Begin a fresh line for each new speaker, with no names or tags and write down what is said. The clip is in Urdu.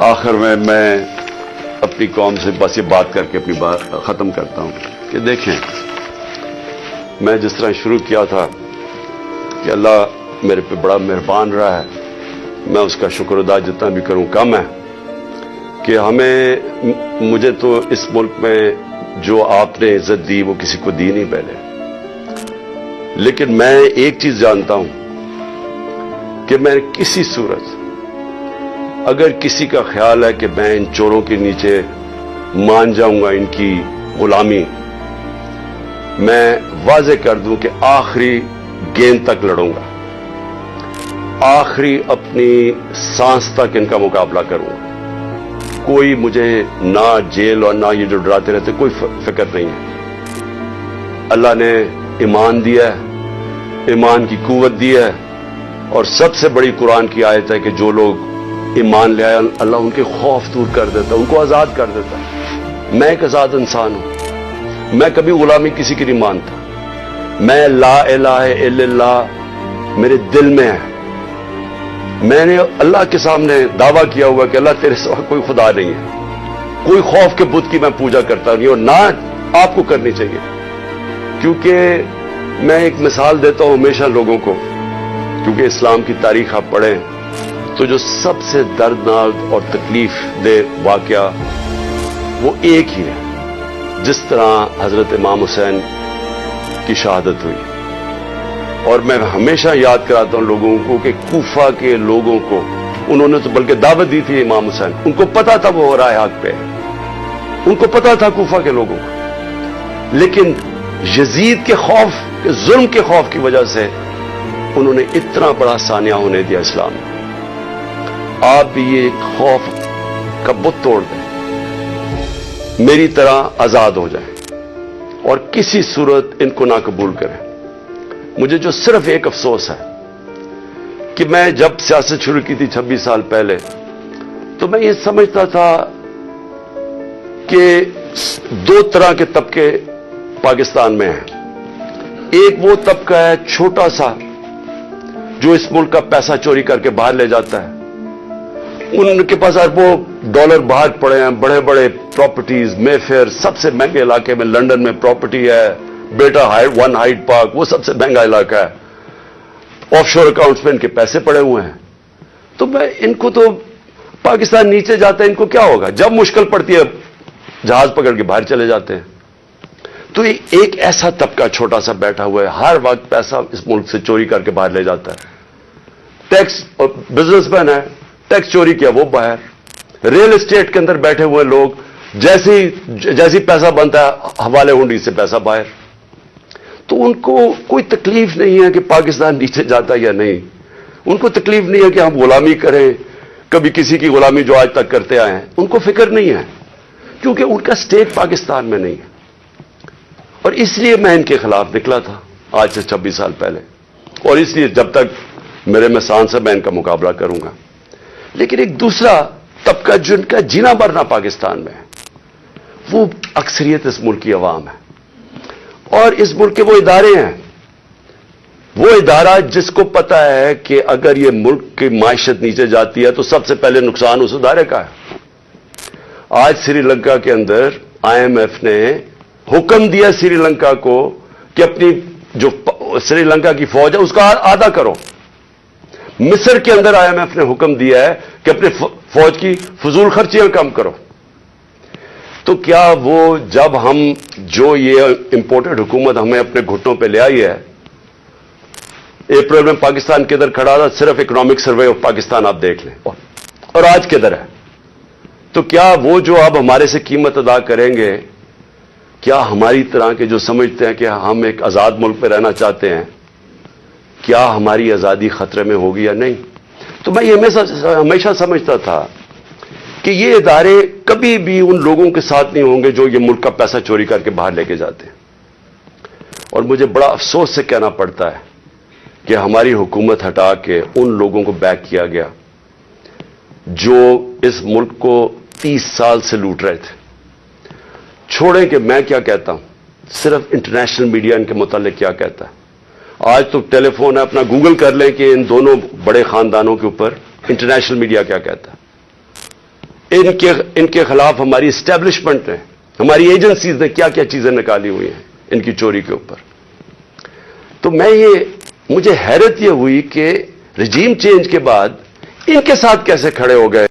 آخر میں اپنی قوم سے بس یہ بات کر کے اپنی بات ختم کرتا ہوں کہ دیکھیں، میں جس طرح شروع کیا تھا کہ اللہ میرے پہ بڑا مہربان رہا ہے، میں اس کا شکر ادا جتنا بھی کروں کم ہے کہ مجھے تو اس ملک میں جو آپ نے عزت دی وہ کسی کو دی نہیں پہلے. لیکن میں ایک چیز جانتا ہوں کہ میں کسی صورت اگر کسی کا خیال ہے کہ میں ان چوروں کے نیچے مان جاؤں گا ان کی غلامی، میں واضح کر دوں کہ آخری گیند تک لڑوں گا، آخری اپنی سانس تک ان کا مقابلہ کروں گا. کوئی مجھے نہ جیل اور نہ یہ جو ڈراتے رہتے کوئی فکر نہیں ہے. اللہ نے ایمان دیا ہے، ایمان کی قوت دی ہے، اور سب سے بڑی قرآن کی آیت ہے کہ جو لوگ ایمان لے آئے اللہ ان کے خوف دور کر دیتا، ان کو آزاد کر دیتا. میں ایک آزاد انسان ہوں، میں کبھی غلامی کسی کی نہیں مانتا. میں لا الہ الا اللہ میرے دل میں ہے. میں نے اللہ کے سامنے دعویٰ کیا ہوا کہ اللہ تیرے سوا کوئی خدا نہیں ہے، کوئی خوف کے بت کی میں پوجا کرتا نہیں، اور نہ آپ کو کرنی چاہیے. کیونکہ میں ایک مثال دیتا ہوں ہمیشہ لوگوں کو، کیونکہ اسلام کی تاریخ آپ پڑھیں تو جو سب سے دردناک اور تکلیف دہ واقعہ وہ ایک ہی ہے، جس طرح حضرت امام حسین کی شہادت ہوئی. اور میں ہمیشہ یاد کراتا ہوں لوگوں کو کہ کوفہ کے لوگوں کو انہوں نے تو بلکہ دعوت دی تھی امام حسین، ان کو پتا تھا وہ ہو رہا ہے حق پہ، ان کو پتا تھا کوفہ کے لوگوں کو، لیکن یزید کے خوف کے ظلم کے خوف کی وجہ سے انہوں نے اتنا بڑا سانیہ ہونے دیا اسلام میں. آپ بھی یہ خوف کا بت توڑ دیں، میری طرح آزاد ہو جائیں اور کسی صورت ان کو نہ قبول کریں. مجھے جو صرف ایک افسوس ہے کہ میں جب سیاست شروع کی تھی 26 سال پہلے تو میں یہ سمجھتا تھا کہ دو طرح کے طبقے پاکستان میں ہیں. ایک وہ طبقہ ہے چھوٹا سا جو اس ملک کا پیسہ چوری کر کے باہر لے جاتا ہے، ان کے پاس اربوں ڈالر باہر پڑے ہیں، بڑے بڑے پراپرٹیز، مے فیئر سب سے مہنگے علاقے میں لنڈن میں پراپرٹی ہے، بیٹا ون ہائیڈ پارک وہ سب سے مہنگا علاقہ ہے، آف شور اکاؤنٹس میں ان کے پیسے پڑے ہوئے ہیں. تو میں ان کو تو پاکستان نیچے جاتا ہے، ان کو کیا ہوگا؟ جب مشکل پڑتی ہے جہاز پکڑ کے باہر چلے جاتے ہیں. تو ایک ایسا طبقہ چھوٹا سا بیٹھا ہوا ہے، ہر وقت پیسہ اس ملک سے چوری کر کے باہر لے جاتا ہے. ٹیکس بزنس مین ہے، ٹیکس چوری کیا وہ باہر. ریل اسٹیٹ کے اندر بیٹھے ہوئے لوگ جیسی پیسہ بنتا ہے حوالے ہنڈی سے پیسہ باہر. تو ان کو کوئی تکلیف نہیں ہے کہ پاکستان نیچے جاتا یا نہیں، ان کو تکلیف نہیں ہے کہ ہم غلامی کریں، کبھی کسی کی غلامی جو آج تک کرتے آئے ہیں ان کو فکر نہیں ہے، کیونکہ ان کا سٹیٹ پاکستان میں نہیں ہے. اور اس لیے میں ان کے خلاف نکلا تھا آج سے 26 سال پہلے، اور اس لیے جب تک میرے میں سانس ہے میں ان کا مقابلہ کروں گا. لیکن ایک دوسرا طبقہ جن کا جینا مرنا پاکستان میں ہے، وہ اکثریت اس ملک کی عوام ہے، اور اس ملک کے وہ ادارے ہیں، وہ ادارہ جس کو پتا ہے کہ اگر یہ ملک کی معیشت نیچے جاتی ہے تو سب سے پہلے نقصان اس ادارے کا ہے. آج سری لنکا کے اندر IMF نے حکم دیا سری لنکا کو کہ اپنی جو سری لنکا کی فوج ہے اس کا آدھا کرو. مصر کے اندر IMF نے حکم دیا ہے کہ اپنے فوج کی فضول خرچیاں کم کرو. تو کیا وہ جب ہم جو یہ امپورٹڈ حکومت ہمیں اپنے گھٹنوں پہ لے آئی ہے، اپریل میں پاکستان کدھر کھڑا تھا، صرف اکنامک سروے آف پاکستان آپ دیکھ لیں، اور آج کدھر ہے. تو کیا وہ جو اب ہمارے سے قیمت ادا کریں گے، کیا ہماری طرح کے جو سمجھتے ہیں کہ ہم ایک آزاد ملک پہ رہنا چاہتے ہیں، کیا ہماری آزادی خطرے میں ہوگی یا نہیں؟ تو میں یہ ہمیشہ سمجھتا تھا کہ یہ ادارے کبھی بھی ان لوگوں کے ساتھ نہیں ہوں گے جو یہ ملک کا پیسہ چوری کر کے باہر لے کے جاتے ہیں. اور مجھے بڑا افسوس سے کہنا پڑتا ہے کہ ہماری حکومت ہٹا کے ان لوگوں کو بیک کیا گیا جو اس ملک کو 30 سال سے لوٹ رہے تھے. چھوڑیں کہ میں کیا کہتا ہوں، صرف انٹرنیشنل میڈیا ان کے متعلق کیا کہتا ہے. آج تو ٹیلی فون ہے، اپنا گوگل کر لیں کہ ان دونوں بڑے خاندانوں کے اوپر انٹرنیشنل میڈیا کیا کہتا ہے. ان کے خلاف ہماری اسٹیبلشمنٹ نے، ہماری ایجنسیز نے کیا کیا چیزیں نکالی ہوئی ہیں ان کی چوری کے اوپر. تو مجھے حیرت یہ ہوئی کہ رجیم چینج کے بعد ان کے ساتھ کیسے کھڑے ہو گئے.